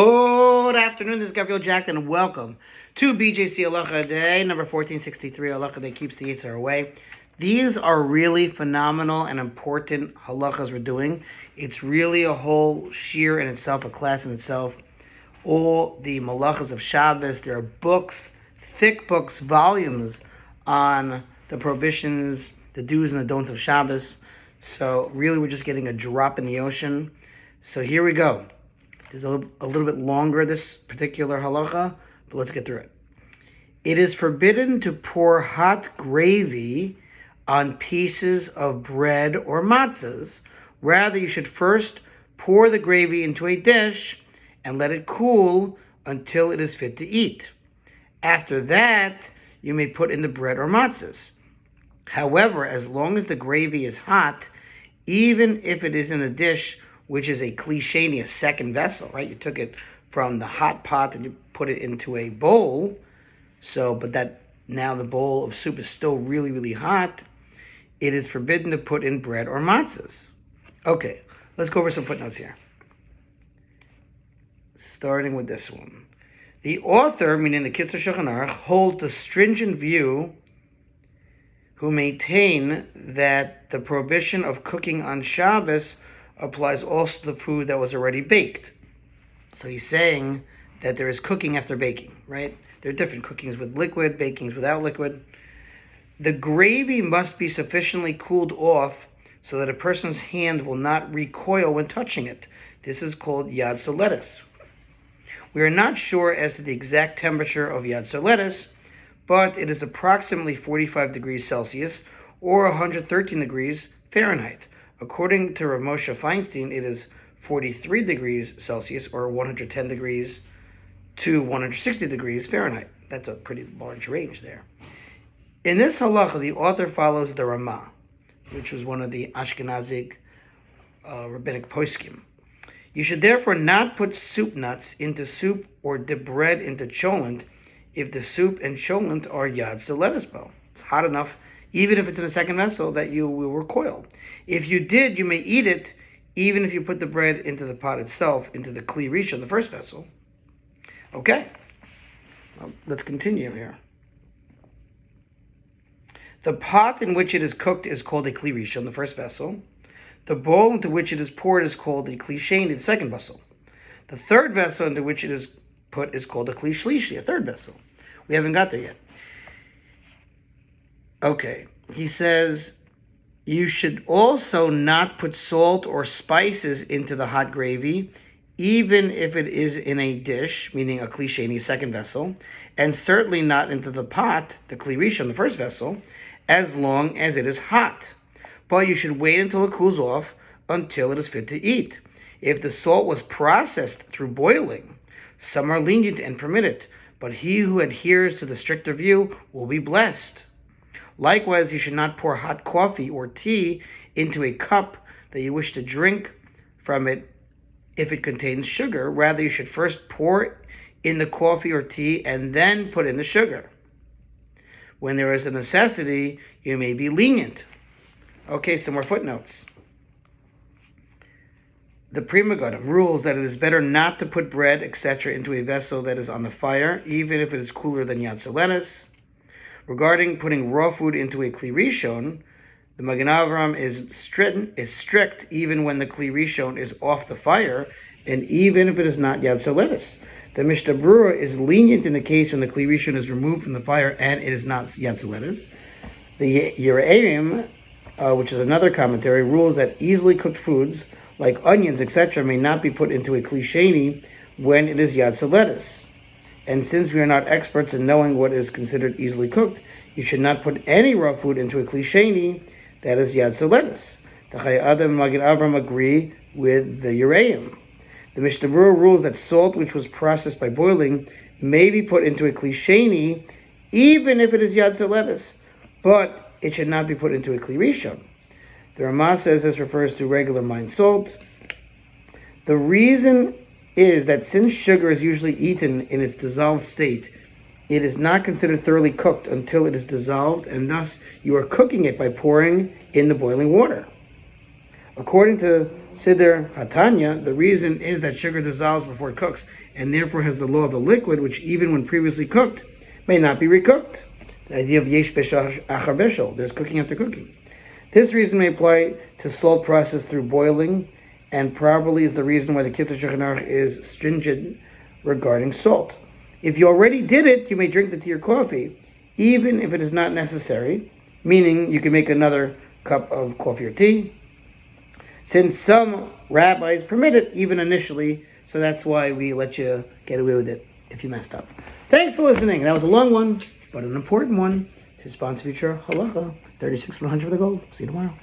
Good afternoon, this is Gavriel Jacknin, and welcome to BJC Halacha A, number 1463, Halacha that keeps the Yetzer Hara Away. These are really phenomenal and important halachas we're doing. It's really a whole shir in itself, a class in itself. All the malachas of Shabbos, there are books, thick books, volumes on the prohibitions, the do's and the don'ts of Shabbos. So really we're just getting a drop in the ocean. So here we go. It's a little bit longer, this particular halacha, but let's get through it. It is forbidden to pour hot gravy on pieces of bread or matzahs. Rather, you should first pour the gravy into a dish and let it cool until it is fit to eat. After that, you may put in the bread or matzahs. However, as long as the gravy is hot, even if it is in a dish, which is a cliche, a second vessel, right? You took it from the hot pot and you put it into a bowl. But that now the bowl of soup is still really, really hot. It is forbidden to put in bread or matzahs. Okay, let's go over some footnotes here. Starting with this one. The author, meaning the Yetzer Hara Away, holds the stringent view who maintain that the prohibition of cooking on Shabbos applies also to the food that was already baked. So he's saying that there is cooking after baking, right? There are different cookings with liquid, bakings without liquid. The gravy must be sufficiently cooled off so that a person's hand will not recoil when touching it. This is called Yetzer Hara. We are not sure as to the exact temperature of Yetzer Hara, but it is approximately 45 degrees Celsius or 113 degrees Fahrenheit. According to Rav Moshe Feinstein, it is 43 degrees Celsius or 110 degrees to 160 degrees Fahrenheit. That's a pretty large range there. In this halacha, the author follows the Ramah, which was one of the Ashkenazic rabbinic poskim. You should therefore not put soup nuts into soup or dip bread into cholent if the soup and cholent are Yetzer Hara. It's hot enough, even if it's in a second vessel, that you will recoil. If you did, you may eat it, even if you put the bread into the pot itself, into the kli rishon, the first vessel. Okay, well, let's continue here. The pot in which it is cooked is called a kli rishon, the first vessel. The bowl into which it is poured is called a kli sheni, the second vessel. The third vessel into which it is put is called a kli shlishi, a third vessel. We haven't got there yet. Okay, he says, you should also not put salt or spices into the hot gravy, even if it is in a dish, meaning a kli sheni, a second vessel, and certainly not into the pot, the kli rishon, the first vessel, as long as it is hot. But you should wait until it cools off until it is fit to eat. If the salt was processed through boiling, some are lenient and permit it, but he who adheres to the stricter view will be blessed. Likewise, you should not pour hot coffee or tea into a cup that you wish to drink from it if it contains sugar. Rather, you should first pour in the coffee or tea and then put in the sugar. When there is a necessity, you may be lenient. Okay, some more footnotes. The Pri Megadim rules that it is better not to put bread, etc., into a vessel that is on the fire, even if it is cooler than Yetzer Hara. Regarding putting raw food into a kli rishon, the Magen Avraham is strict even when the kli rishon is off the fire, and even if it is not Yetzer Hara. The Mishnah Berurah is lenient in the case when the kli rishon is removed from the fire and it is not Yetzer Hara. The Yereim, which is another commentary, rules that easily cooked foods like onions, etc., may not be put into a kli sheni when it is Yetzer Hara. And since we are not experts in knowing what is considered easily cooked, you should not put any raw food into a kli sheni that is Yetzer Hara. The Chayei Adam and Magen Avraham agree with the Yereim. The Mishnah Berurah rules that salt which was processed by boiling may be put into a kli sheni even if it is Yetzer Hara, but it should not be put into a kli rishon. The Ramah says this refers to regular mined salt. The reason is that since sugar is usually eaten in its dissolved state, it is not considered thoroughly cooked until it is dissolved, and thus you are cooking it by pouring in the boiling water. According to Siddur Hatanya, the reason is that sugar dissolves before it cooks, and therefore has the law of a liquid, which even when previously cooked, may not be recooked. The idea of yesh beshach achar beshel, there's cooking after cooking. This reason may apply to salt processed through boiling, and probably is the reason why the Yetzer Hara is stringent regarding salt. If you already did it, you may drink the tea or coffee, even if it is not necessary, meaning you can make another cup of coffee or tea, since some rabbis permit it even initially, so that's why we let you get away with it if you messed up. Thanks for listening. That was a long one, but an important one to sponsor future halacha. 36,100 for the gold. See you tomorrow.